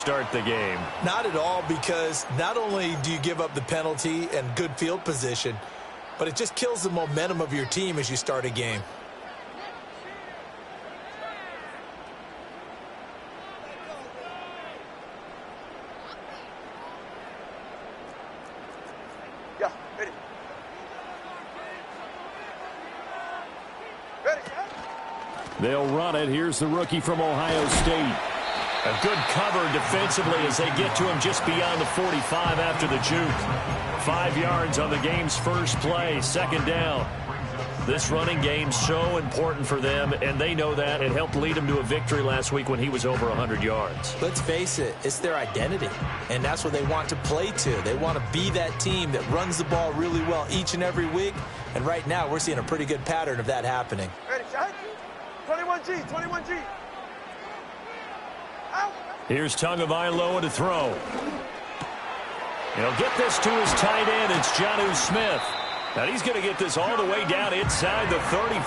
start the game. Not at all, because not only do you give up the penalty and good field position, but it just kills the momentum of your team as you start a game. Yeah, ready. Ready. They'll run it. Here's the rookie from Ohio State. A good cover defensively as they get to him just beyond the 45 after the juke. 5 yards on the game's first play, second down. This running game's so important for them, and they know that. It helped lead them to a victory last week when he was over 100 yards. Let's face it, it's their identity, and that's what they want to play to. They want to be that team that runs the ball really well each and every week, and right now we're seeing a pretty good pattern of that happening. Ready, shot. 21G, 21G. Out. Here's Tagovailoa to throw. He'll get this to his tight end. It's Jonnu Smith. Now he's going to get this all the way down inside the 35.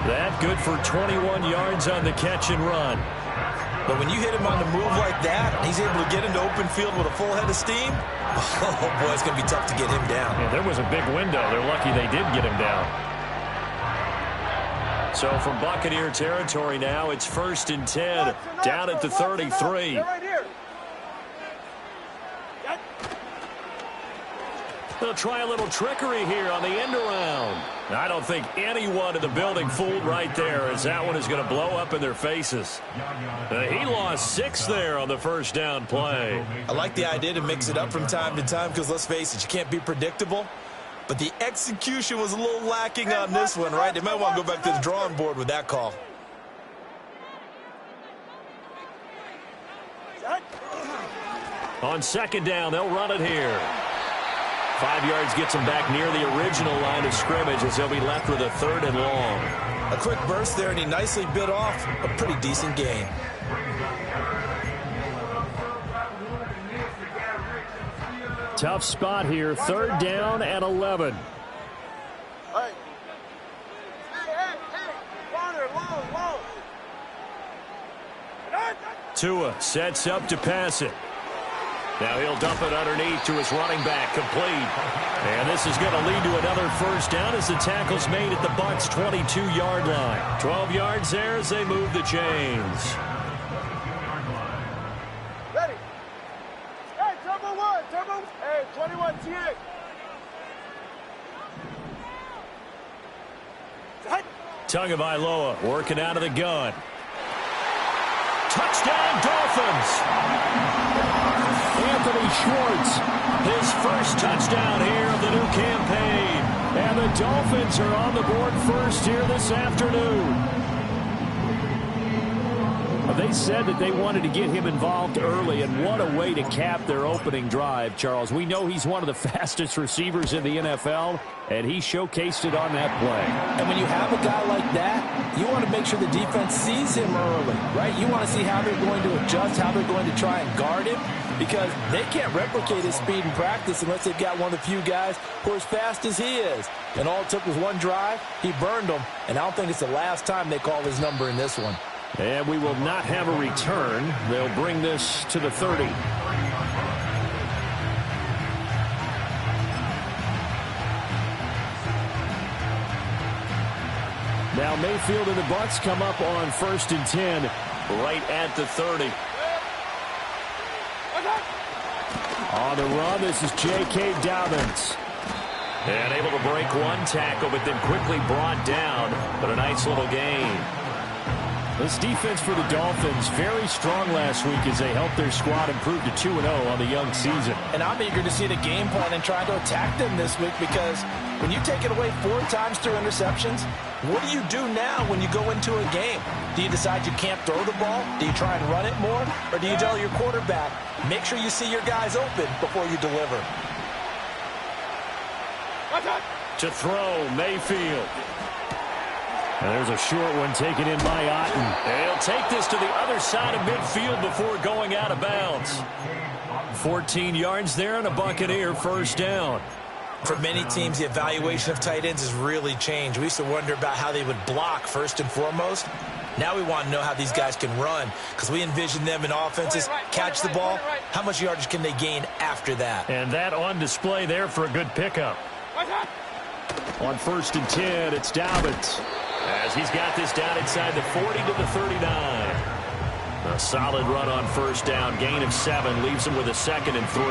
That good for 21 yards on the catch and run. But when you hit him on the move like that, he's able to get into open field with a full head of steam. Oh, boy, it's going to be tough to get him down. Yeah, there was a big window. They're lucky they did get him down. So from Buccaneer territory now, it's 1st and 10, down at the 33. They'll try a little trickery here on the end around. I don't think anyone in the building fooled right there, as that one is going to blow up in their faces. He lost 6 there on the first down play. I like the idea to mix it up from time to time because, let's face it, you can't be predictable. But the execution was a little lacking on this one, right? They might want to go back to the drawing board with that call. On second down, they'll run it here. 5 yards gets them back near the original line of scrimmage as they'll be left with a 3rd and long. A quick burst there, and he nicely bit off a pretty decent gain. Tough spot here, 3rd down and 11. Hey. Corner, long. Tua sets up to pass it. Now he'll dump it underneath to his running back, complete. And this is going to lead to another first down as the tackle's made at the Bucs' 22-yard line. 12 yards there as they move the chains. Ready. Hey, turbo 1, turbo. Hey, 21 T8. Tagovailoa working out of the gun. Touchdown, Dolphins! Anthony Schwartz, his first touchdown here of the new campaign. And the Dolphins are on the board first here this afternoon. They said that they wanted to get him involved early, and what a way to cap their opening drive, Charles. We know he's one of the fastest receivers in the NFL, and he showcased it on that play. And when you have a guy like that, you want to make sure the defense sees him early, right? You want to see how they're going to adjust, how they're going to try and guard him, because they can't replicate his speed in practice unless they've got one of the few guys who are as fast as he is. And all it took was one drive. He burned them, and I don't think it's the last time they call his number in this one. And we will not have a return. They'll bring this to the 30. Now Mayfield and the Bucs come up on 1st and 10 right at the 30. On the run, this is J.K. Dobbins. And able to break one tackle, but then quickly brought down. But a nice little gain. This defense for the Dolphins, very strong last week as they helped their squad improve to 2-0 on the young season. And I'm eager to see the game plan and try to attack them this week, because when you take it away 4 times through interceptions, what do you do now when you go into a game? Do you decide you can't throw the ball? Do you try and run it more? Or do you tell your quarterback, make sure you see your guys open before you deliver? To throw, Mayfield. And there's a short one taken in by Otten. He'll take this to the other side of midfield before going out of bounds. 14 yards there and a Buccaneer first down. For many teams, the evaluation of tight ends has really changed. We used to wonder about how they would block first and foremost. Now we want to know how these guys can run, because we envision them in offenses, catch the ball. How much yardage can they gain after that? And that on display there for a good pickup. On 1st and 10, it's Dobbins, as he's got this down inside the 40 to the 39. A solid run on 1st down, gain of 7, leaves him with a 2nd and 3.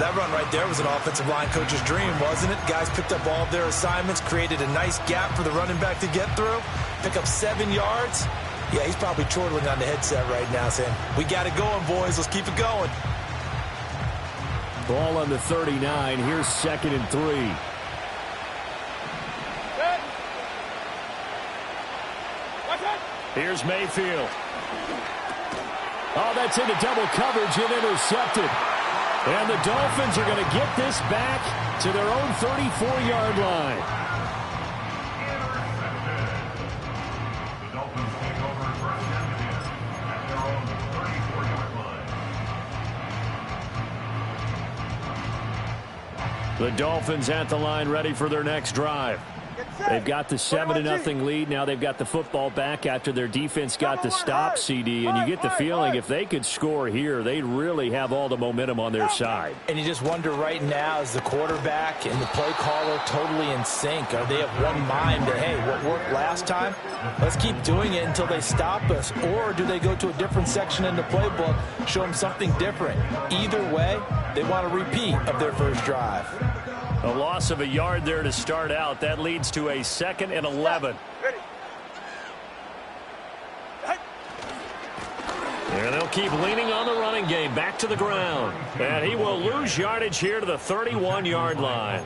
That run right there was an offensive line coach's dream, wasn't it? Guys picked up all of their assignments, created a nice gap for the running back to get through, pick up 7 yards. Yeah, he's probably chortling on the headset right now saying, we got it going, boys. Let's keep it going. Ball on the 39. Here's 2nd and 3. Here's Mayfield. Oh, that's into double coverage and intercepted. And the Dolphins are going to get this back to their own 34-yard line. The Dolphins at the line, ready for their next drive. They've got the 7-0 lead. Now they've got the football back after their defense got the stop, CD. And you get the feeling if they could score here, they'd really have all the momentum on their side. And you just wonder right now, is the quarterback and the play caller totally in sync? Are they of one mind that, hey, what worked last time, let's keep doing it until they stop us? Or do they go to a different section in the playbook, show them something different? Either way, they want a repeat of their first drive. A loss of a yard there to start out. That leads to a 2nd and 11. And they'll keep leaning on the running game. Back to the ground. And he will lose yardage here to the 31-yard line.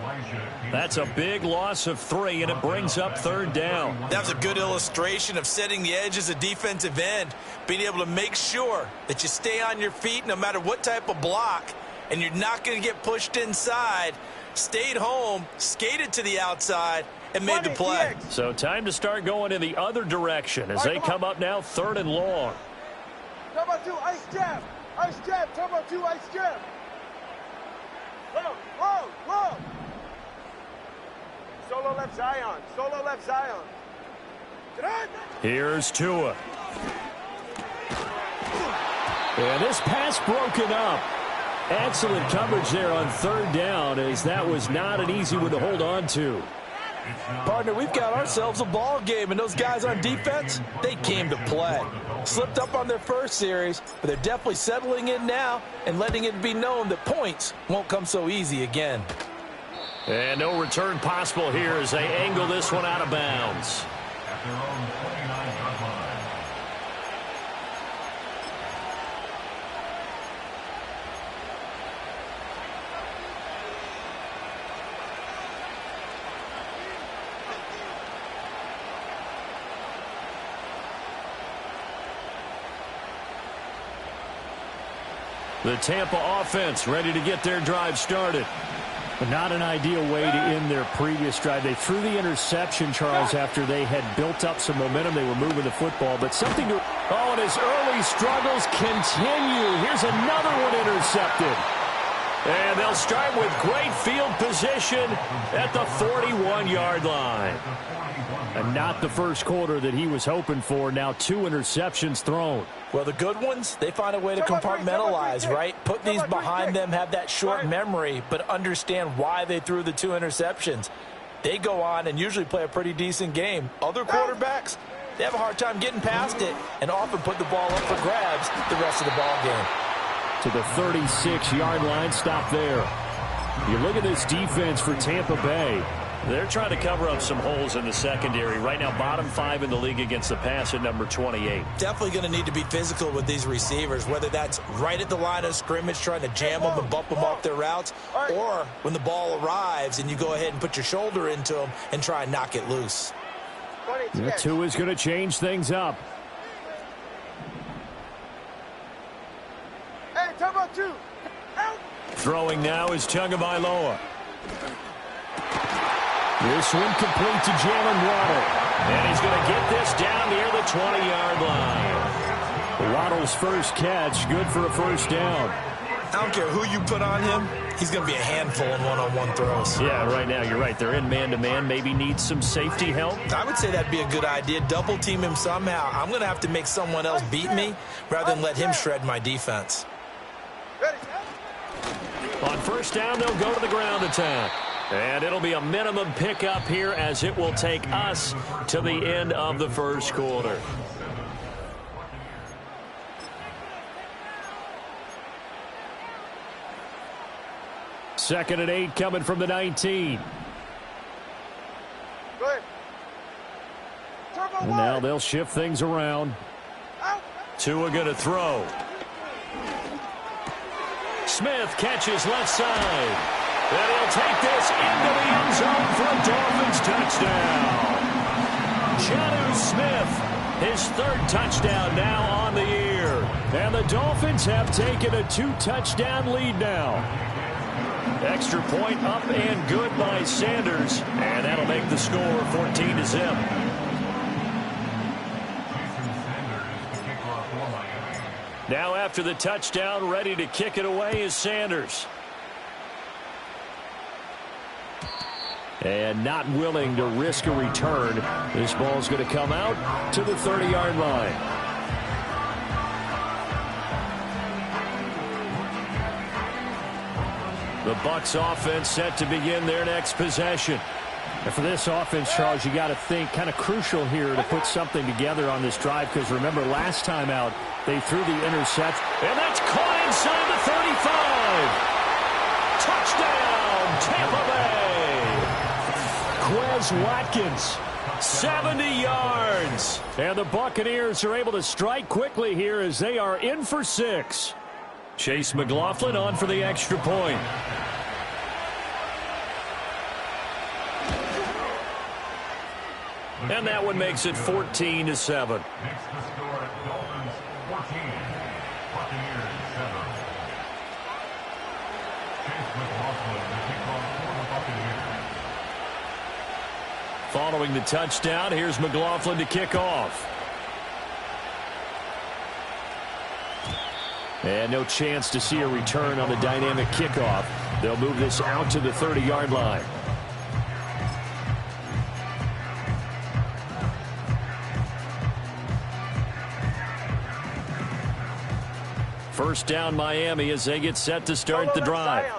That's a big loss of 3, and it brings up 3rd down. That was a good illustration of setting the edge as a defensive end, being able to make sure that you stay on your feet no matter what type of block, and you're not going to get pushed inside. Stayed home, skated to the outside, and made the play. So time to start going in the other direction as they come up now 3rd and long. Turbo 2, ice jab. Ice jab, Turbo 2, ice jab. Low. Solo left Zion. Solo left Zion. Here's Tua. And this pass broken up. Excellent coverage there on 3rd down, as that was not an easy one to hold on to. Partner, we've got ourselves a ball game, and those guys on defense, they came to play. Slipped up on their first series, but they're definitely settling in now and letting it be known that points won't come so easy again. And no return possible here as they angle this one out of bounds. The Tampa offense ready to get their drive started. But not an ideal way to end their previous drive. They threw the interception, Charles, after they had built up some momentum. They were moving the football, but something to... Oh, and his early struggles continue. Here's another one intercepted. And they'll start with great field position at the 41-yard line. And not the first quarter that he was hoping for. Now 2 interceptions thrown. Well, the good ones, they find a way to compartmentalize, right? Put these behind them, have that short memory, but understand why they threw the 2 interceptions. They go on and usually play a pretty decent game. Other quarterbacks, they have a hard time getting past it and often put the ball up for grabs the rest of the ball game. To the 36-yard line, stop there. You look at this defense for Tampa Bay. They're trying to cover up some holes in the secondary. Right now, bottom 5 in the league against the pass at number 28. Definitely going to need to be physical with these receivers, whether that's right at the line of scrimmage trying to jam them and bump them off their routes, or when the ball arrives and you go ahead and put your shoulder into them and try and knock it loose. That 2 is going to change things up. Hey, Turbo 2. Throwing now is Tagovailoa. This one complete to Jalen Waddle. And he's going to get this down near the 20-yard line. Waddle's first catch, good for a first down. I don't care who you put on him, he's going to be a handful in one-on-one throws. Yeah, right now you're right. They're in man-to-man, maybe need some safety help. I would say that'd be a good idea. Double team him somehow. I'm going to have to make someone else beat me rather than let him shred my defense. On first down, they'll go to the ground attack. And it'll be a minimum pickup here as it will take us to the end of the first quarter. Second and 8 coming from the 19. Good. And now they'll shift things around. Tua going to throw. Smith catches left side. And he'll take this into the end zone for a Dolphins touchdown. Jonnu Smith, his third touchdown now on the year. And the Dolphins have taken a 2-touchdown lead now. Extra point up and good by Sanders. And that'll make the score 14-0. Now after the touchdown, ready to kick it away is Sanders. And not willing to risk a return. This ball's going to come out to the 30-yard line. The Bucs offense set to begin their next possession. And for this offense, Charles, you got to think kind of crucial here to put something together on this drive, because remember last time out they threw the interception. And that's caught inside the 35. Touchdown, Tampa Bay. Quez Watkins, 70 yards. And the Buccaneers are able to strike quickly here as they are in for 6. Chase McLaughlin on for the extra point. And that one makes it 14-7. Next to score at Dolphins 14, Buccaneers 7. Chase McLaughlin, the kickoff for the Buccaneers. Following the touchdown, here's McLaughlin to kick off. And no chance to see a return on the dynamic kickoff. They'll move this out to the 30-yard line. First down Miami as they get set to start the drive.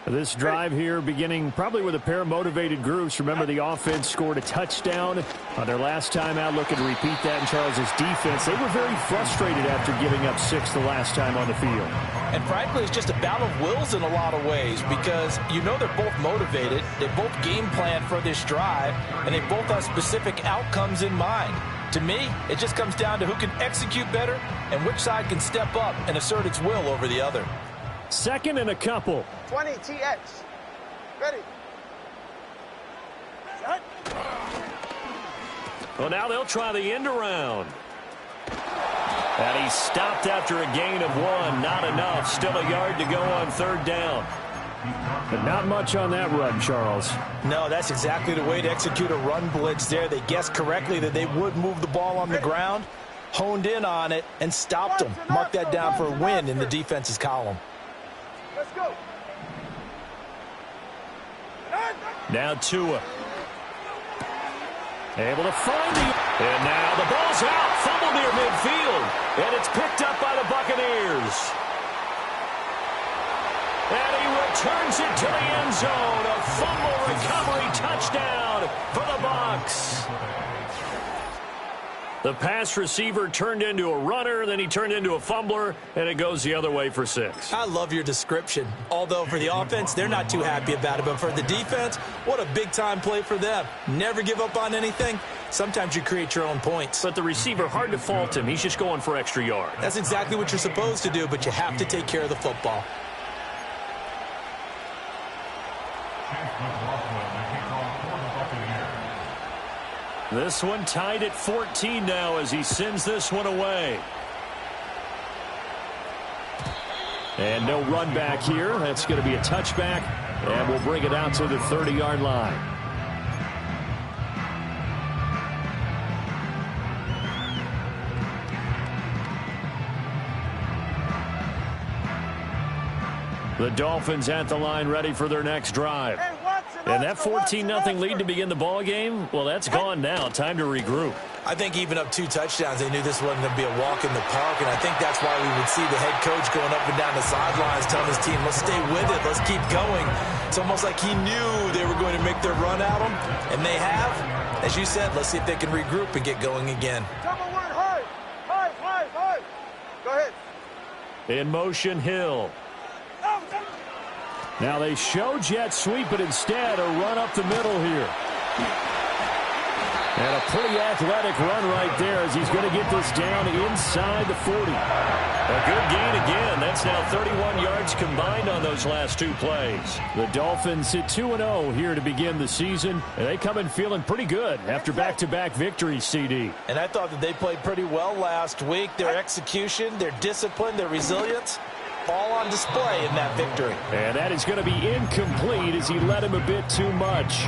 This drive here beginning probably with a pair of motivated groups. Remember, the offense scored a touchdown on their last time out, looking to repeat that in Charles's defense. They were very frustrated after giving up 6 the last time on the field. And frankly, it's just a battle of wills in a lot of ways, because you know they're both motivated, they both game plan for this drive, and they both have specific outcomes in mind. To me, it just comes down to who can execute better and which side can step up and assert its will over the other. Second and a couple. 20 TX. Ready. Set. Well, now they'll try the end around. And he stopped after a gain of 1. Not enough. Still a yard to go on third down. But not much on that run, Charles. No, that's exactly the way to execute a run blitz there. They guessed correctly that they would move the ball on the ground, honed in on it, and stopped them. Mark that down for a win in the defense's column. Let's go. Now Tua. Able to find the... And now the ball's out. Fumble near midfield. And it's picked up by the Buccaneers. And he returns it to the end zone. A fumble recovery touchdown for the Bucs. The pass receiver turned into a runner, then he turned into a fumbler, and it goes the other way for 6. I love your description. Although for the offense, they're not too happy about it. But for the defense, what a big-time play for them. Never give up on anything. Sometimes you create your own points. But the receiver, hard to fault him. He's just going for extra yard. That's exactly what you're supposed to do, but you have to take care of the football. Chase McLaughlin, the kickoff for the Buccaneers. This one tied at 14 now as he sends this one away. And no run back here. That's going to be a touchback, and we'll bring it out to the 30-yard line. The Dolphins at the line ready for their next drive. And that 14-0 lead to begin the ball game, well, that's gone now. Time to regroup. I think even up 2 touchdowns, they knew this wasn't going to be a walk in the park, and I think that's why we would see the head coach going up and down the sidelines telling his team, let's stay with it, let's keep going. It's almost like he knew they were going to make their run at him, and they have. As you said, let's see if they can regroup and get going again. Go ahead. In motion, Hill. Now they show jet sweep, but instead a run up the middle here. And a pretty athletic run right there as he's going to get this down inside the 40. A good gain again. That's now 31 yards combined on those last 2 plays. The Dolphins sit 2-0 here to begin the season. And they come in feeling pretty good after back-to-back victories, CD. And I thought that they played pretty well last week. Their execution, their discipline, their resilience, all on display in that victory. And that is going to be incomplete as he led him a bit too much.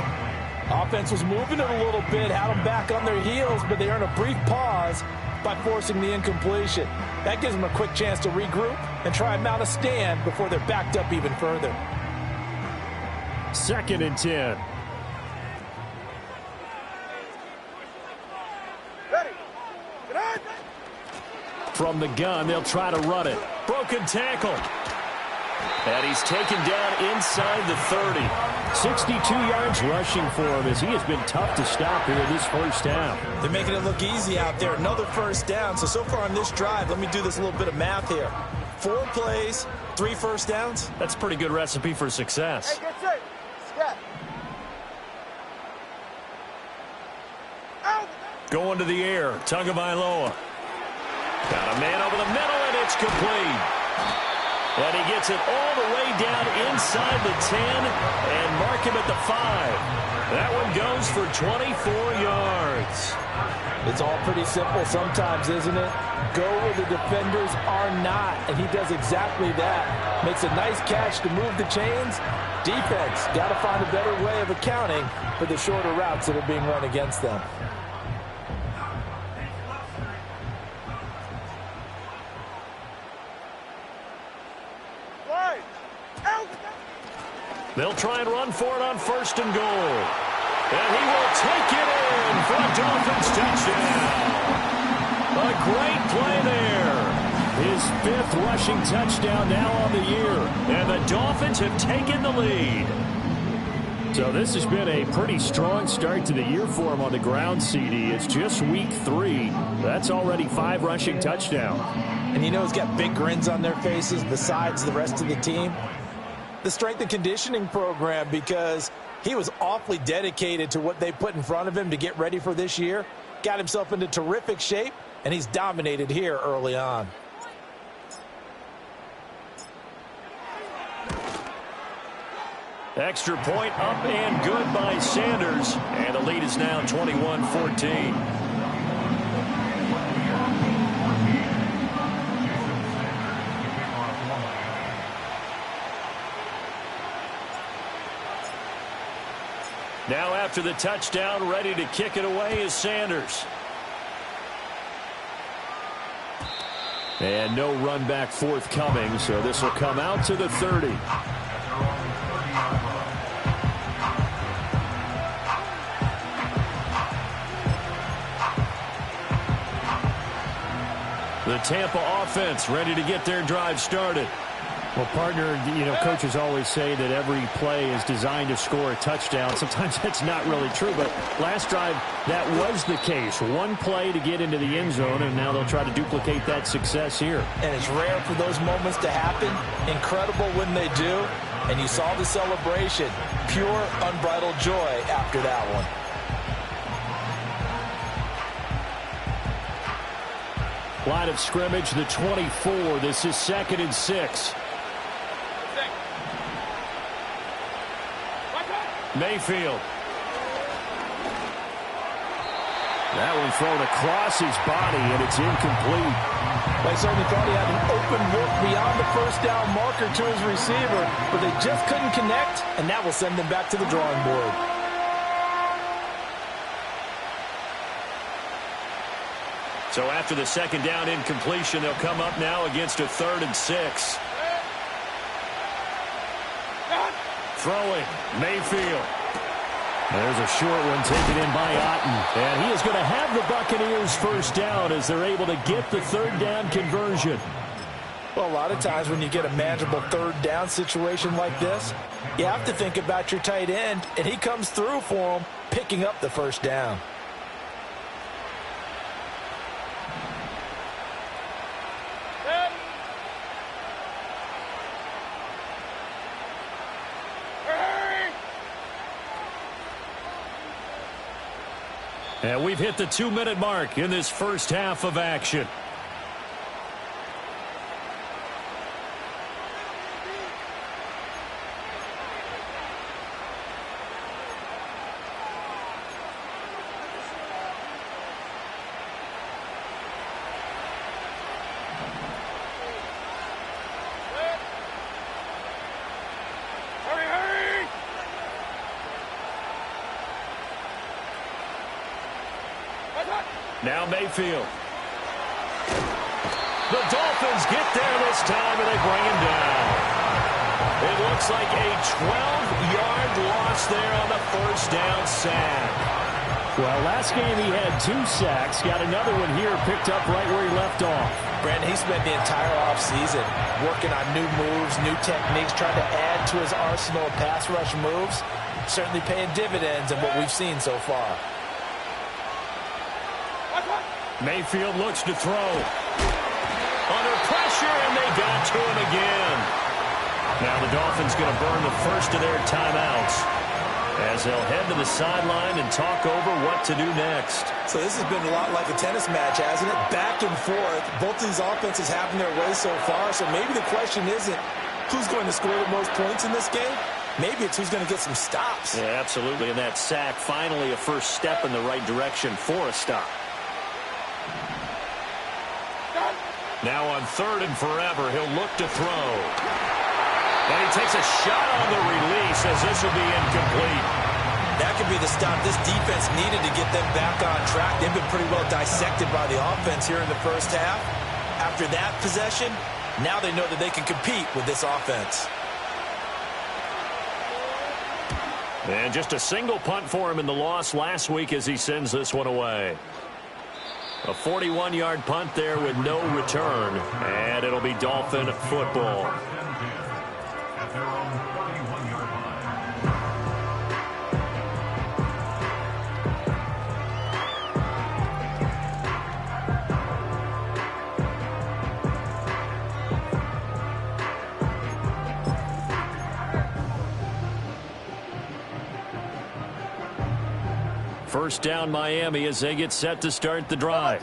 Offense was moving it a little bit, had them back on their heels, but they earned a brief pause by forcing the incompletion. That gives them a quick chance to regroup and try and mount a stand before they're backed up even further. 2nd and 10. Ready. Get on. From the gun, they'll try to run it. Broken tackle. And he's taken down inside the 30. 62 yards rushing for him as he has been tough to stop here this first half. They're making it look easy out there. Another first down. So far on this drive, let me do this little bit of math here. 4 plays, 3 first downs. That's a pretty good recipe for success. Hey, get set. Scat. Out. Going to the air. Tagovailoa. Got a man over the middle, and it's complete. And he gets it all the way down inside the 10 and mark him at the 5. That one goes for 24 yards. It's all pretty simple sometimes, isn't it? Go where the defenders are not, and he does exactly that. Makes a nice catch to move the chains. Defense got to find a better way of accounting for the shorter routes that are being run against them. They'll try and run for it on 1st and goal. And he will take it in for a Dolphins touchdown. A great play there. His 5th rushing touchdown now on the year. And the Dolphins have taken the lead. So this has been a pretty strong start to the year for him on the ground, CD. It's just week 3. That's already 5 rushing touchdowns. And you know he's got big grins on their faces besides the rest of the team. The strength and conditioning program, because he was awfully dedicated to what they put in front of him to get ready for this year. Got himself into terrific shape, and he's dominated here early on. Extra point up and good by Sanders. And the lead is now 21-14. Now after the touchdown, ready to kick it away is Sanders. And no run back forthcoming, so this will come out to the 30. The Tampa offense ready to get their drive started. Well, partner, you know, coaches always say that every play is designed to score a touchdown. Sometimes that's not really true, but last drive, that was the case. One play to get into the end zone, and now they'll try to duplicate that success here. And it's rare for those moments to happen. Incredible when they do. And you saw the celebration. Pure, unbridled joy after that one. Line of scrimmage, the 24. This is 2nd and 6. Mayfield. That one thrown across his body, and it's incomplete. They certainly thought he had an open look beyond the first down marker to his receiver, but they just couldn't connect, and that will send them back to the drawing board. So after the 2nd down incompletion, they'll come up now against a 3rd and 6. Throwing, Mayfield. There's a short one taken in by Otten. And he is going to have the Buccaneers first down as they're able to get the third down conversion. Well, a lot of times when you get a manageable third down situation like this, you have to think about your tight end, and he comes through for him, picking up the first down. And we've hit the 2-minute mark in this first half of action. Now Mayfield. The Dolphins get there this time, and they bring him down. It looks like a 12-yard loss there on the first down sack. Well, last game he had 2 sacks. Got another one here picked up right where he left off. Brandon, he spent the entire offseason working on new moves, new techniques, trying to add to his arsenal of pass rush moves. Certainly paying dividends in what we've seen so far. Mayfield looks to throw. Under pressure, and they got to him again. Now the Dolphins going to burn the first of their timeouts as they'll head to the sideline and talk over what to do next. So this has been a lot like a tennis match, hasn't it? Back and forth. Both these offenses having their way so far, so maybe the question isn't who's going to score the most points in this game. Maybe it's who's going to get some stops. Yeah, absolutely. And that sack, finally a first step in the right direction for a stop. Now on 3rd and forever, he'll look to throw. And he takes a shot on the release as this will be incomplete. That could be the stop this defense needed to get them back on track. They've been pretty well dissected by the offense here in the first half. After that possession, now they know that they can compete with this offense. And just a single punt for him in the loss last week as he sends this one away. A 41-yard punt there with no return, and it'll be Dolphin football. At their own 41-yard line. First down Miami as they get set to start the drive.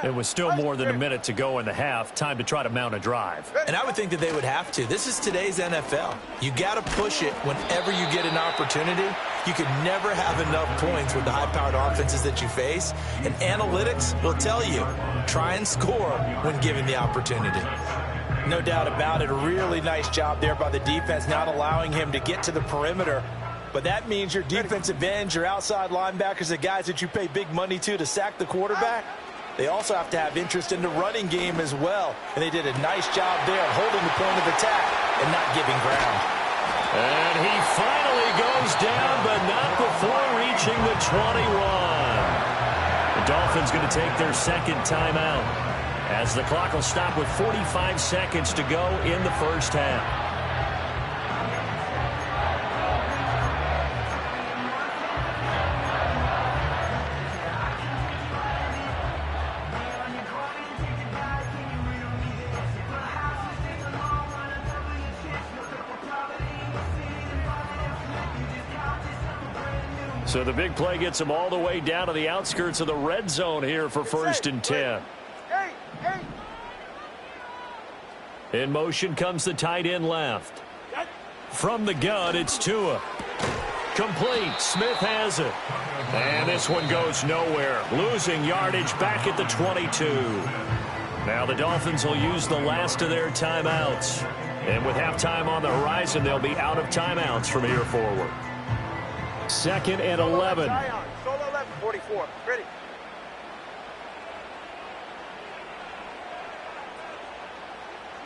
It was still more than a minute to go in the half. Time to try to mount a drive. And I would think that they would have to. This is today's NFL. You got to push it whenever you get an opportunity. You could never have enough points with the high-powered offenses that you face. And analytics will tell you, try and score when given the opportunity. No doubt about it. A really nice job there by the defense, not allowing him to get to the perimeter. But that means your defensive ends, your outside linebackers, the guys that you pay big money to sack the quarterback, they also have to have interest in the running game as well. And they did a nice job there holding the point of attack and not giving ground. And he finally goes down, but not before reaching the 21. The Dolphins going to take their second timeout as the clock will stop with 45 seconds to go in the first half. So the big play gets them all the way down to the outskirts of the red zone here for 1st and 10. In motion comes the tight end left. From the gun, it's Tua. Complete. Smith has it. And this one goes nowhere. Losing yardage back at the 22. Now the Dolphins will use the last of their timeouts. And with halftime on the horizon, they'll be out of timeouts from here forward. 2nd and 11. Solo 11, 44. Ready.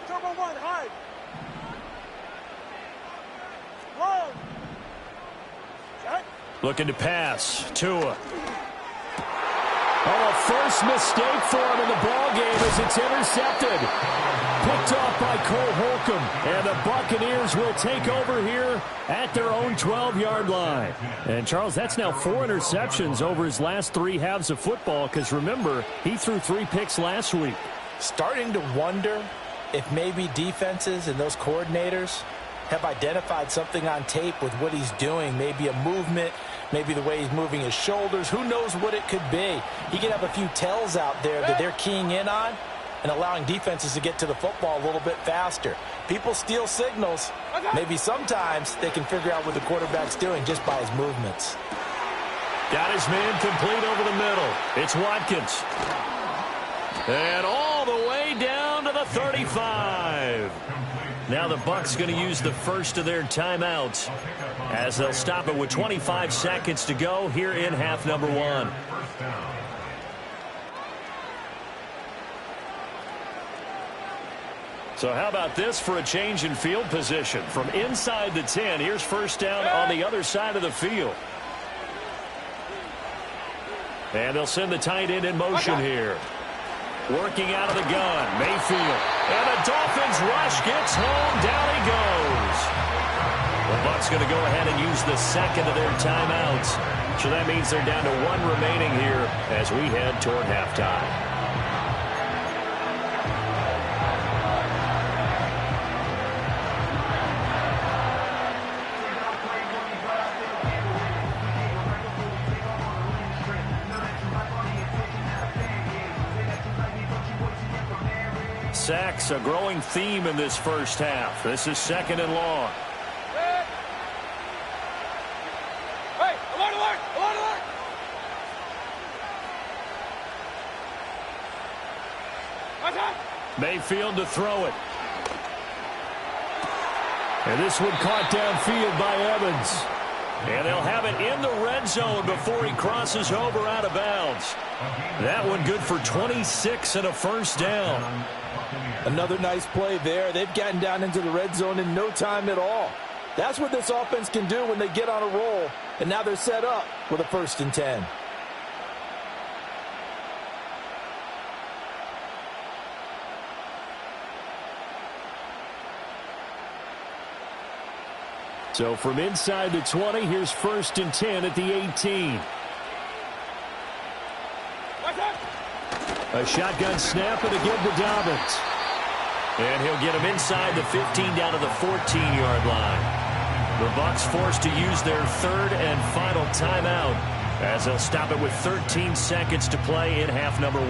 Turbo 1, hide. Looking to pass. Tua. Oh, a first mistake for him in the ball game as it's intercepted. Picked off by Cole Holcomb. And the Buccaneers will take over here at their own 12-yard line. And, Charles, that's now 4 interceptions over his last 3 halves of football because, remember, he threw 3 picks last week. Starting to wonder if maybe defenses and those coordinators have identified something on tape with what he's doing, maybe a movement, maybe the way he's moving his shoulders. Who knows what it could be? He could have a few tells out there that they're keying in on and allowing defenses to get to the football a little bit faster. People steal signals. Maybe sometimes they can figure out what the quarterback's doing just by his movements. Got his man complete over the middle. It's Watkins. And all the way down to the 35. Now the Bucs going to use the first of their timeouts as they'll stop it with 25 seconds to go here in half number 1. So how about this for a change in field position? From inside the 10, here's first down on the other side of the field. And they'll send the tight end in motion here. Working out of the gun, Mayfield. And the Dolphins rush gets home. Down he goes. The Bucs going to go ahead and use the second of their timeouts. So that means they're down to 1 remaining here as we head toward halftime. Sacks, a growing theme in this first half. This is 2nd and long. Hey, alert, alert, alert, alert! Watch out! Mayfield to throw it. And this one caught downfield by Evans. And they'll have it in the red zone before he crosses over out of bounds. That one good for 26 and a first down. Another nice play there. They've gotten down into the red zone in no time at all. That's what this offense can do when they get on a roll. And now they're set up with a 1st and 10. So from inside the 20, here's 1st and 10 at the 18. A shotgun snap and a give to Dobbins. And he'll get him inside the 15 down to the 14-yard line. The Bucs forced to use their 3rd and final timeout as they'll stop it with 13 seconds to play in half number 1.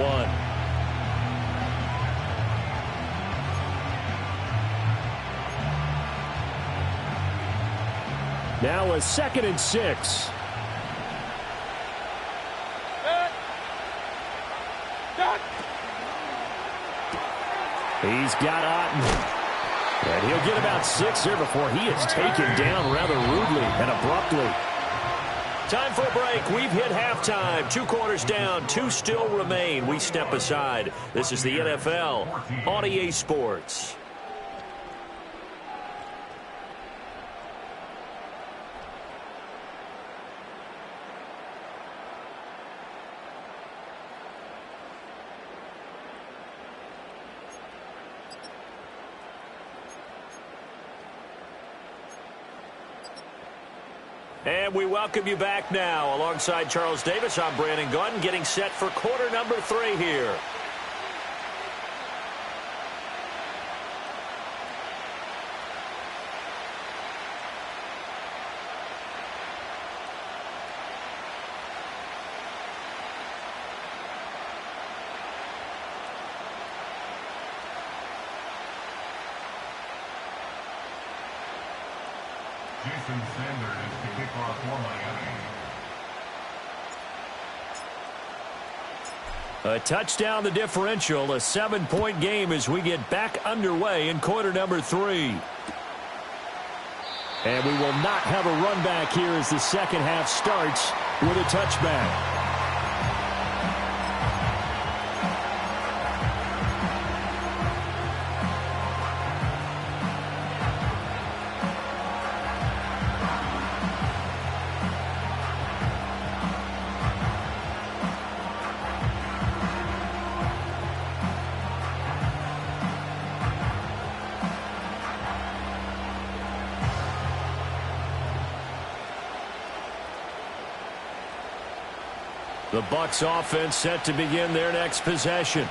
Now a 2nd and 6. He's got Otten. And he'll get about 6 there before he is taken down rather rudely and abruptly. Time for a break. We've hit halftime. 2 quarters down. 2 still remain. We step aside. This is the NFL on EA Sports. And we welcome you back now. Alongside Charles Davis, I'm Brandon Gunn, getting set for quarter number 3 here. Jason Sanders to kick off for Miami. A touchdown the differential, a 7-point game as we get back underway in quarter number 3. And we will not have a run back here as the second half starts with a touchback. The Bucs offense set to begin their next possession.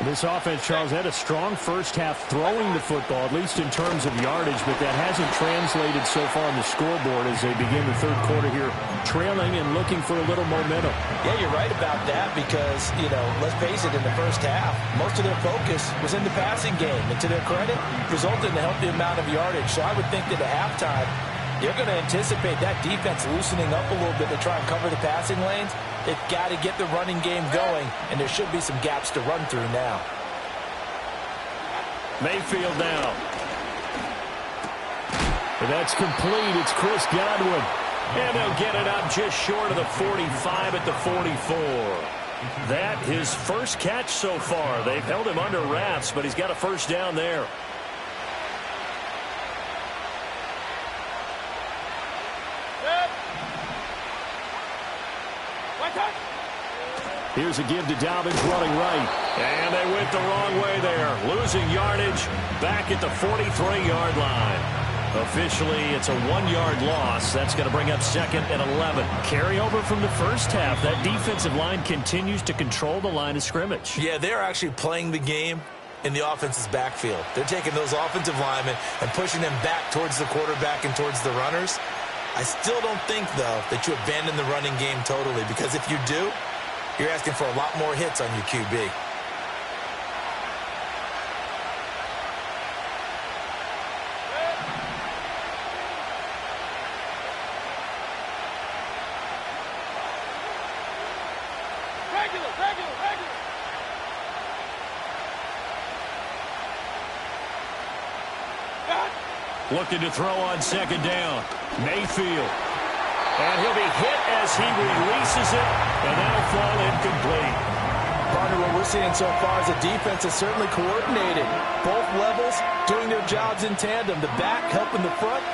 This offense, Charles, had a strong first half throwing the football, at least in terms of yardage, but that hasn't translated so far on the scoreboard as they begin the third quarter here, trailing and looking for a little momentum. Yeah, you're right about that because, let's face it, in the first half, most of their focus was in the passing game. And to their credit, resulted in a healthy amount of yardage. So I would think that at halftime, they're going to anticipate that defense loosening up a little bit to try and cover the passing lanes. They've got to get the running game going, and there should be some gaps to run through now. Mayfield now. And that's complete. It's Chris Godwin. And they'll get it up just short of the 45 at the 44. That his first catch so far. They've held him under wraps, but he's got a first down there. Here's a give to Dobbins running right. And they went the wrong way there. Losing yardage back at the 43-yard line. Officially, it's a 1-yard loss. That's going to bring up second and 11. Carryover from the first half. That defensive line continues to control the line of scrimmage. Yeah, they're actually playing the game in the offense's backfield. They're taking those offensive linemen and pushing them back towards the quarterback and towards the runners. I still don't think, though, that you abandon the running game totally, because if you do, you're asking for a lot more hits on your QB. Regular. Looking to throw on second down. Mayfield. And he'll be hit as he releases it, and that'll fall incomplete. Partner, what we're seeing so far is the defense is certainly coordinated. Both levels doing their jobs in tandem. The back helping the front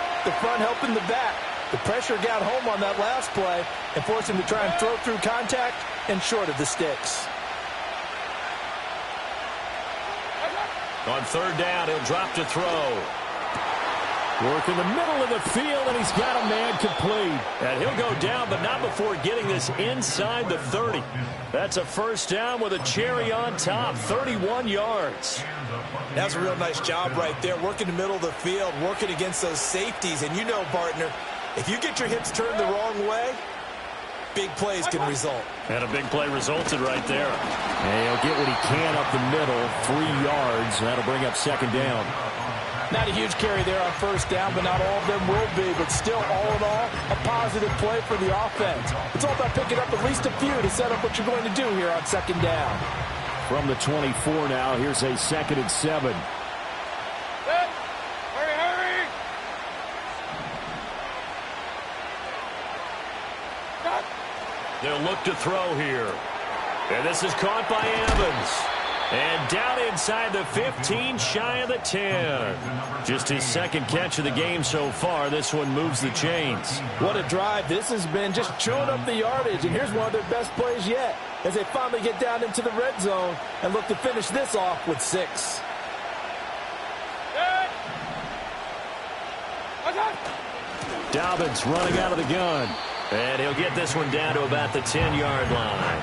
helping the back. The pressure got home on that last play and forced him to try and throw through contact and short of the sticks. On third down, he'll drop to throw. Work in the middle of the field, and he's got a man complete. And he'll go down, but not before getting this inside the 30. That's a first down with a cherry on top, 31 yards. That's a real nice job right there, working the middle of the field, working against those safeties. And you know, partner, if you get your hips turned the wrong way, big plays can result. And a big play resulted right there. And he'll get what he can up the middle, 3 yards. That'll bring up second down. Not a huge carry there on first down, but not all of them will be. But still, all in all, a positive play for the offense. It's all about picking up at least a few to set up what you're going to do here on second down. From the 24 now, here's a 2nd and 7. Hurry! They'll look to throw here. And this is caught by Evans. And down inside the 15, shy of the 10. Just his second catch of the game so far. This one moves the chains. What a drive this has been, just chewing up the yardage. And here's one of their best plays yet as they finally get down into the red zone and look to finish this off with 6. Dobbins running out of the gun. And he'll get this one down to about the 10-yard line.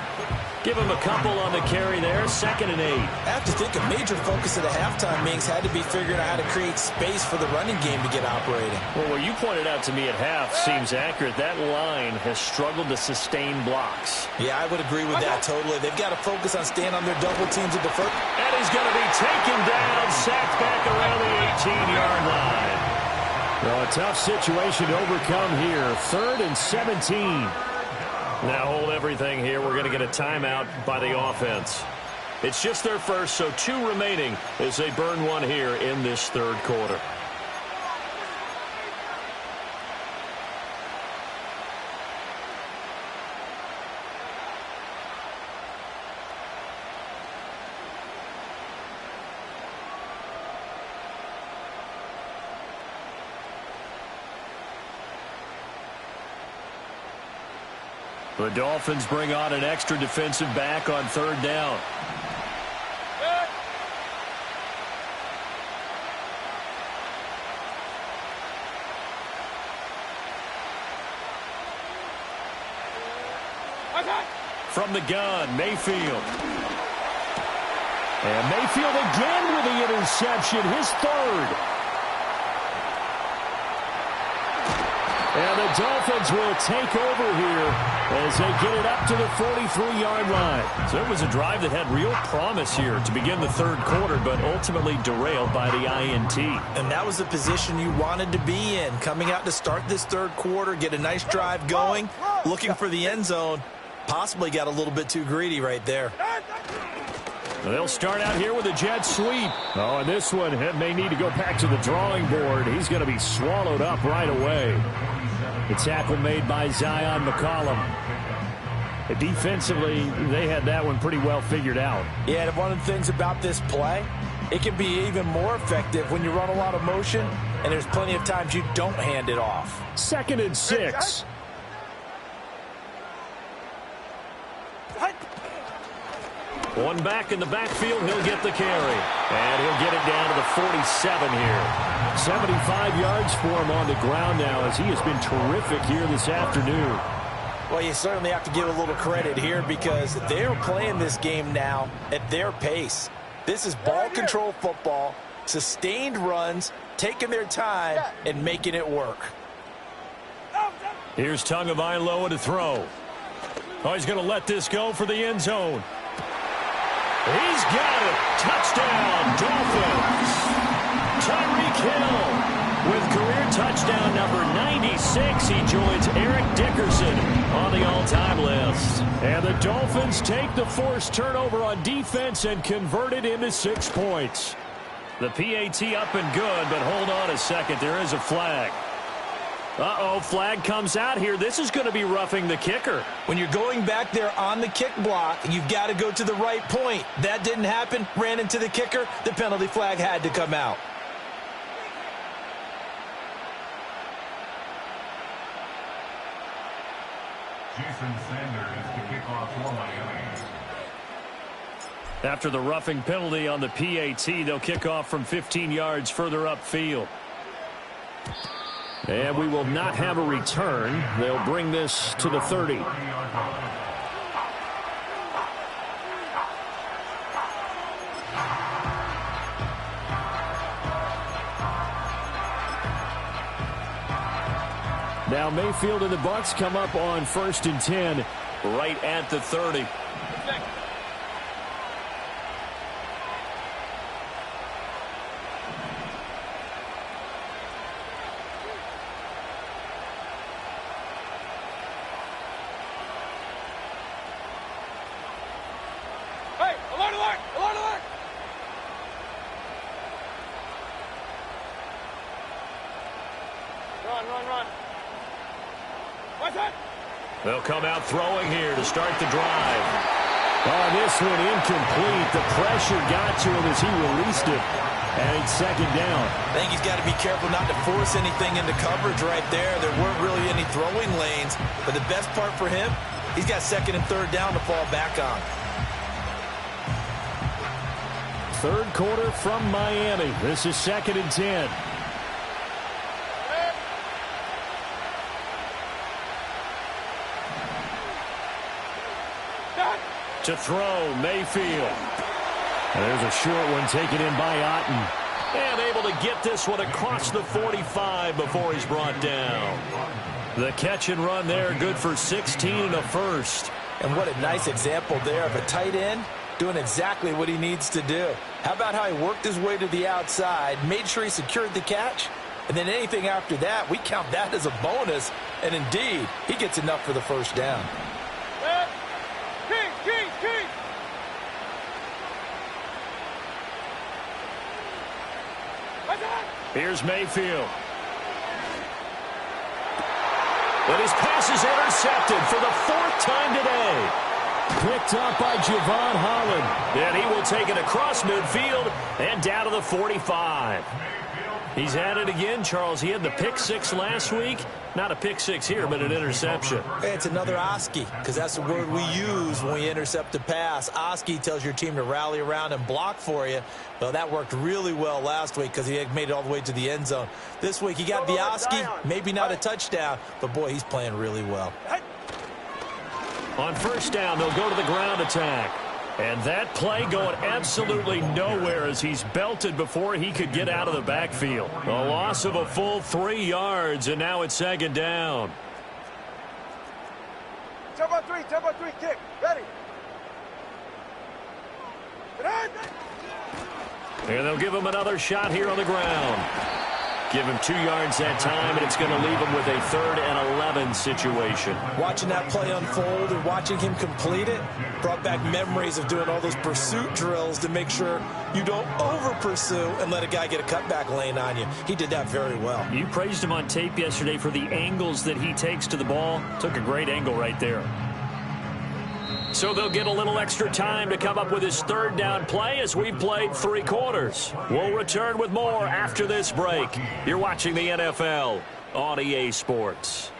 Give him a couple on the carry there, 2nd and 8. I have to think a major focus of the halftime meetings had to be figuring out how to create space for the running game to get operating. Well, what you pointed out to me at half seems accurate. That line has struggled to sustain blocks. Yeah, I would agree with that totally. They've got to focus on staying on their double teams at the first. And he's going to be taken down, sacked back around the 18-yard line. Well, a tough situation to overcome here. 3rd and 17. Now hold everything here. We're going to get a timeout by the offense. It's just their first, so 2 remaining as they burn one here in this third quarter. The Dolphins bring on an extra defensive back on third down. From the gun, Mayfield. And Mayfield again with the interception, his third. And the Dolphins will take over here as they get it up to the 43-yard line. So it was a drive that had real promise here to begin the third quarter, but ultimately derailed by the INT. And that was the position you wanted to be in. Coming out to start this third quarter, get a nice drive going, looking for the end zone. Possibly got a little bit too greedy right there. They'll start out here with a jet sweep. Oh, and this one may need to go back to the drawing board. He's going to be swallowed up right away. The tackle made by Zion McCollum. Defensively, they had that one pretty well figured out. Yeah, and one of the things about this play, it can be even more effective when you run a lot of motion, and there's plenty of times you don't hand it off. 2nd and 6. One back in the backfield, he'll get the carry. And he'll get it down to the 47 here. 75 yards for him on the ground now as he has been terrific here this afternoon. Well, you certainly have to give a little credit here because they're playing this game now at their pace. This is ball control football, sustained runs, taking their time and making it work. Here's Tagovailoa to throw. Oh, he's going to let this go for the end zone. He's got it. Touchdown, Dolphins. Tyreek Hill with career touchdown number 96. He joins Eric Dickerson on the all-time list. And the Dolphins take the forced turnover on defense and convert it into 6 points. The PAT up and good, but hold on a second. There is a flag. Uh-oh, flag comes out here. This is going to be roughing the kicker. When you're going back there on the kick block, you've got to go to the right point. That didn't happen. Ran into the kicker. The penalty flag had to come out. Jason Sanders to kick off for Miami. After the roughing penalty on the PAT, they'll kick off from 15 yards further upfield. And we will not have a return. They'll bring this to the 30. Now Mayfield and the Bucs come up on 1st and 10. Right at the 30. They'll come out throwing here to start the drive. Oh, this one incomplete. The pressure got to him as he released it. And it's 2nd down. I think he's got to be careful not to force anything into coverage right there. There weren't really any throwing lanes. But the best part for him, he's got 2nd and 3rd down to fall back on. 3rd quarter from Miami. This is 2nd and 10. To throw, Mayfield. And there's a short one taken in by Otten. And able to get this one across the 45 before he's brought down. The catch and run there, good for 16 and a first. And what a nice example there of a tight end doing exactly what he needs to do. How about how he worked his way to the outside, made sure he secured the catch, and then anything after that, we count that as a bonus. And indeed, he gets enough for the 1st down. Here's Mayfield. But his pass is intercepted for the 4th time today. Picked up by Javon Holland. And he will take it across midfield and down to the 45. He's at it again, Charles. He had the pick 6 last week. Not a pick 6 here, but an interception. Hey, it's another Oski, because that's the word we use when we intercept a pass. Oski tells your team to rally around and block for you. Well, that worked really well last week because he had made it all the way to the end zone. This week he got the Oski, maybe not a touchdown, but boy, he's playing really well. On first down, they'll go to the ground attack. And that play going absolutely nowhere as he's belted before he could get out of the backfield. A loss of a full 3 yards, and now it's second down. Tempo 3, kick. Ready. And they'll give him another shot here on the ground. Give him 2 yards that time, and it's going to leave him with a 3rd and 11 situation. Watching that play unfold and watching him complete it brought back memories of doing all those pursuit drills to make sure you don't over-pursue and let a guy get a cutback lane on you. He did that very well. You praised him on tape yesterday for the angles that he takes to the ball. Took a great angle right there. So they'll get a little extra time to come up with his 3rd down play as we've played 3 quarters. We'll return with more after this break. You're watching the NFL on EA Sports.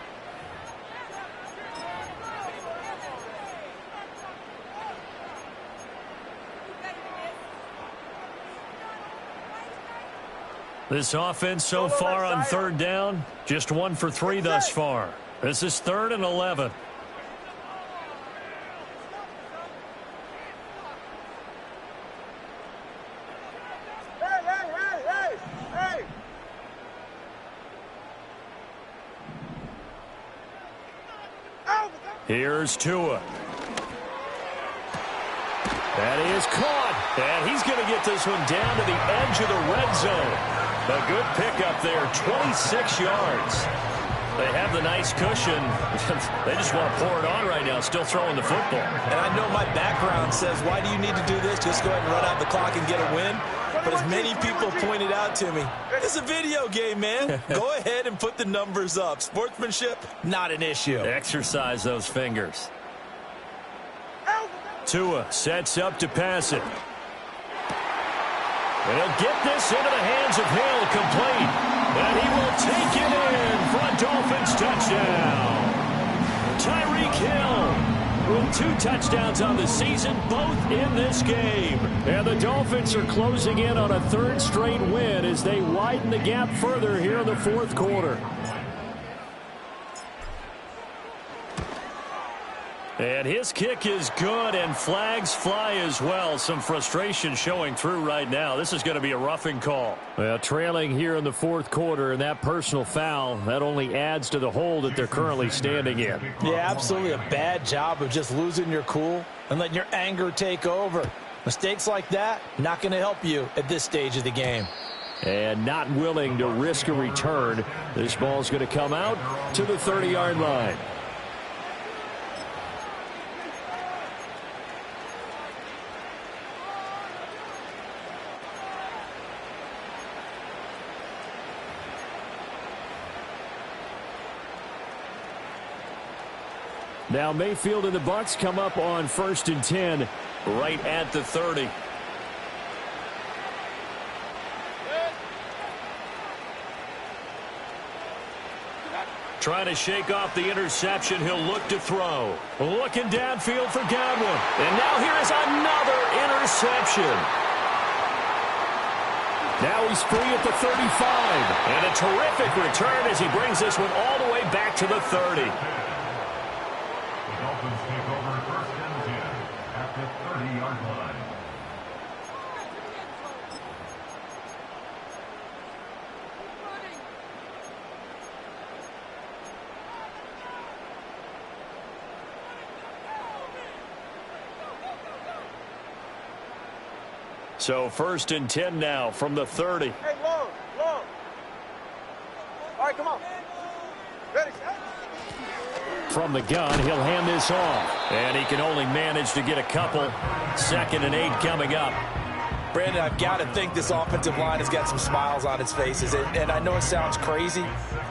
This offense so far on 3rd down, just 1 for 3 thus far. This is 3rd and 11. Here's Tua. That is caught. And he's going to get this one down to the edge of the red zone. A good pickup there, 26 yards. They have the nice cushion. They just want to pour it on right now, still throwing the football. And I know my background says, why do you need to do this? Just go ahead and run out the clock and get a win. But as many people pointed out to me, it's a video game, man. Go ahead and put the numbers up. Sportsmanship, not an issue. Exercise those fingers. Tua sets up to pass it. And he'll get this into the hands of Hill, complete. And he will take it in for a Dolphins touchdown. Tyreek Hill with 2 touchdowns on the season, both in this game. And the Dolphins are closing in on a 3rd straight win as they widen the gap further here in the 4th quarter. And his kick is good, and flags fly as well. Some frustration showing through right now. This is going to be a roughing call. Well, trailing here in the 4th quarter, and that personal foul, that only adds to the hole that they're currently standing in. Yeah, absolutely a bad job of just losing your cool and letting your anger take over. Mistakes like that, not going to help you at this stage of the game. And not willing to risk a return. This ball's going to come out to the 30-yard line. Now Mayfield and the Bucs come up on 1st and 10. Right at the 30. Trying to shake off the interception. He'll look to throw. Looking downfield for Godwin. And now here is another interception. Now he's free at the 35. And a terrific return as he brings this one all the way back to the 30. Dolphins take over 1st and 10 at the 30-yard line. So 1st and 10 now from the 30. Hey, long. All right, come on. Ready, From the gun, he'll hand this off. And he can only manage to get a couple. 2nd and 8 coming up. Brandon, I've got to think this offensive line has got some smiles on its faces. And I know it sounds crazy,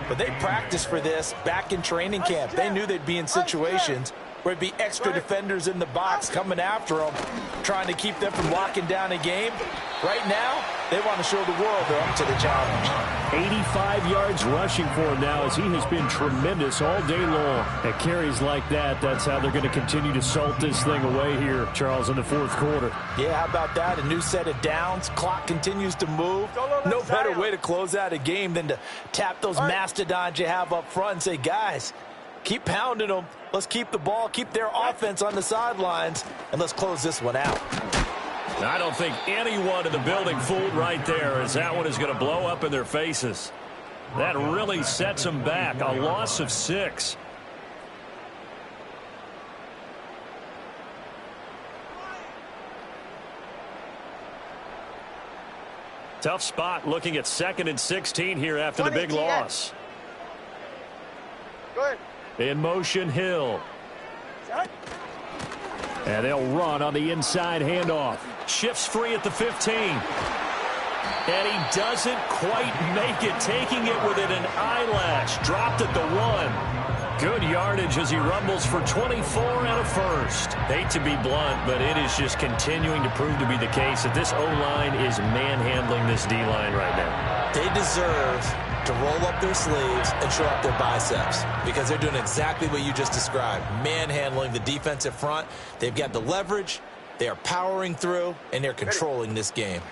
but they practiced for this back in training camp. They knew they'd be in situations where it'd be extra defenders in the box coming after them, trying to keep them from locking down a game. Right now, they want to show the world they're up to the challenge. 85 yards rushing for him now as he has been tremendous all day long. At carries like that, that's how they're going to continue to salt this thing away here, Charles, in the 4th quarter. Yeah, how about that? A new set of downs. Clock continues to move. No better way to close out a game than to tap those mastodons you have up front and say, guys, Keep pounding them. Let's keep the ball, keep their offense on the sidelines, and let's close this one out. I don't think anyone in the building fooled right there, as that one is going to blow up in their faces. That really sets them back. A loss of 6. Tough spot looking at 2nd and 16 here after the big loss. Go ahead. In motion, Hill. And they'll run on the inside handoff. Shifts free at the 15. And he doesn't quite make it, taking it within an eyelash. Dropped at the 1. Good yardage as he rumbles for 24 and a first. Hate to be blunt, but it is just continuing to prove to be the case that this O-line is manhandling this D-line right now. They deserve to roll up their sleeves and show up their biceps, because they're doing exactly what you just described, manhandling the defensive front. They've got the leverage, they are powering through, and they're controlling this game.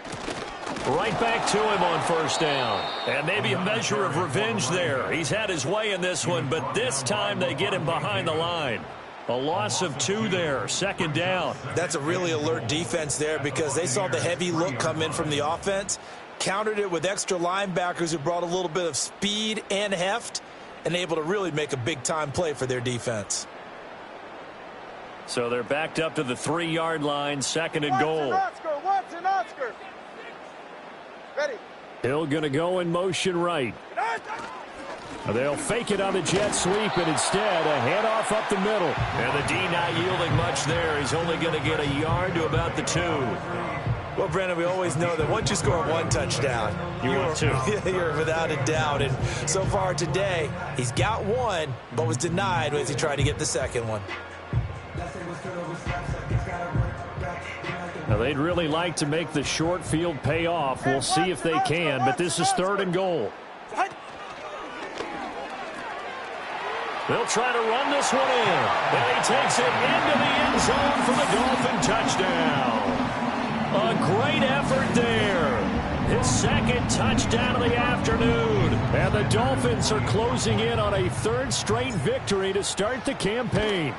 Right back to him on first down. And maybe a measure of revenge there. He's had his way in this one, but this time they get him behind the line. A loss of 2 there, 2nd down. That's a really alert defense there, because they saw the heavy look come in from the offense, countered it with extra linebackers who brought a little bit of speed and heft, and able to really make a big-time play for their defense. So they're backed up to the 3-yard line, 2nd and goal. Watson, Oscar. Ready. Hill going to go in motion right. They'll fake it on the jet sweep, and instead a handoff up the middle. And the D not yielding much there. He's only going to get a yard to about the 2. Well, Brandon, we always know that once you score 1 touchdown, you're without a doubt. And so far today, he's got 1, but was denied as he tried to get the 2nd one. Now, they'd really like to make the short field pay off. We'll see if they can, but this is 3rd and goal. They'll try to run this one in. And he takes it into the end zone for the Dolphin touchdown. A great effort there. His 2nd touchdown of the afternoon. And the Dolphins are closing in on a 3rd straight victory to start the campaign.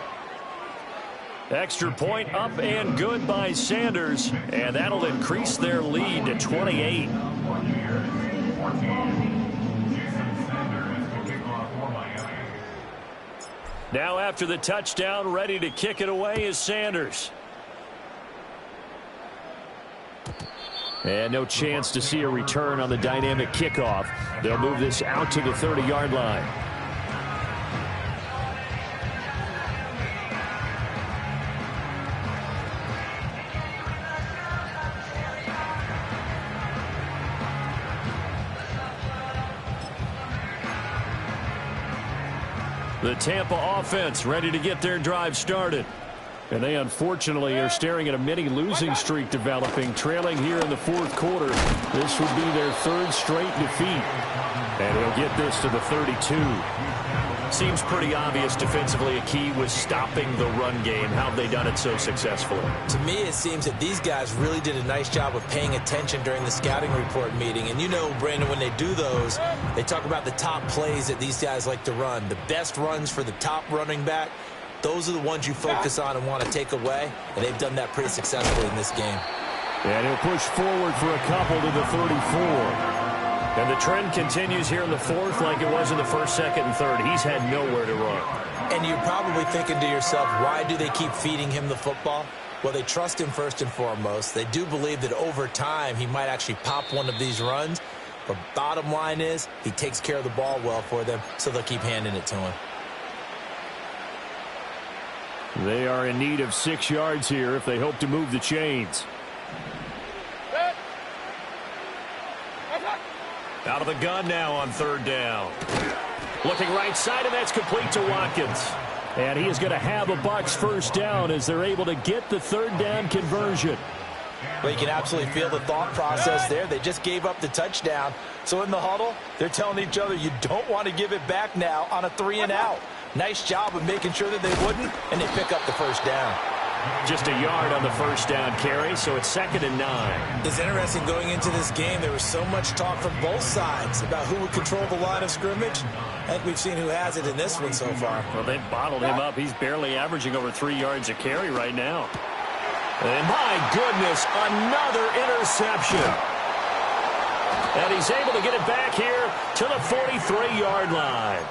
Extra point up and good by Sanders, and that'll increase their lead to 28. Now after the touchdown, ready to kick it away is Sanders. And no chance to see a return on the dynamic kickoff. They'll move this out to the 30-yard line. The Tampa offense ready to get their drive started. And they unfortunately are staring at a mini losing streak developing, trailing here in the 4th quarter. This would be their 3rd straight defeat. And he'll get this to the 32. Seems pretty obvious defensively a key was stopping the run game. How have they done it so successfully? To me, it seems that these guys really did a nice job of paying attention during the scouting report meeting. And you know, Brandon, when they do those, they talk about the top plays that these guys like to run. The best runs for the top running back, those are the ones you focus on and want to take away. And they've done that pretty successfully in this game. And he'll push forward for a couple to the 34. And the trend continues here in the 4th like it was in the 1st, 2nd, and 3rd. He's had nowhere to run. And you're probably thinking to yourself, why do they keep feeding him the football? Well, they trust him first and foremost. They do believe that over time he might actually pop one of these runs. But bottom line is he takes care of the ball well for them, so they'll keep handing it to him. They are in need of 6 yards here if they hope to move the chains. Out of the gun now on 3rd down. Looking right side, and that's complete to Watkins. And he is going to have a Bucs 1st down as they're able to get the 3rd down conversion. Well, you can absolutely feel the thought process there. They just gave up the touchdown. So in the huddle, they're telling each other, you don't want to give it back now on a 3 and out. Nice job of making sure that they wouldn't, and they pick up the 1st down. Just a yard on the first down carry, so it's 2nd and 9. It's interesting going into this game. There was so much talk from both sides about who would control the line of scrimmage. I think we've seen who has it in this one so far. Well, they've bottled him up. He's barely averaging over 3 yards a carry right now. And my goodness, another interception. And he's able to get it back here to the 43-yard line.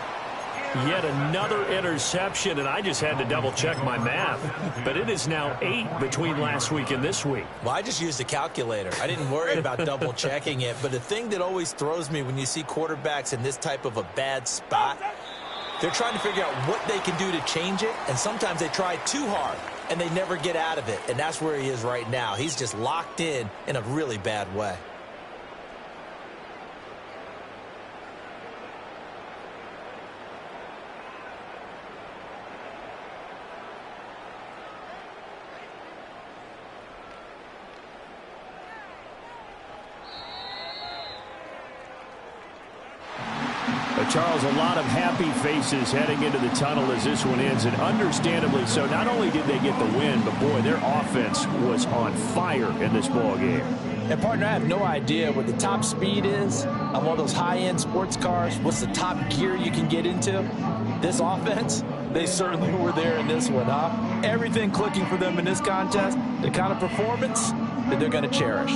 Yet another interception, and I just had to double-check my math. But it is now 8 between last week and this week. Well, I just used a calculator. I didn't worry about double-checking it. But the thing that always throws me when you see quarterbacks in this type of a bad spot, they're trying to figure out what they can do to change it, and sometimes they try too hard, and they never get out of it. And that's where he is right now. He's just locked in a really bad way. Charles, a lot of happy faces heading into the tunnel as this one ends, and understandably so. Not only did they get the win, but, boy, their offense was on fire in this ball game. And, partner, I have no idea what the top speed is on one of those high-end sports cars. What's the top gear you can get into? This offense, they certainly were there in this one, huh? Everything clicking for them in this contest, the kind of performance that they're going to cherish.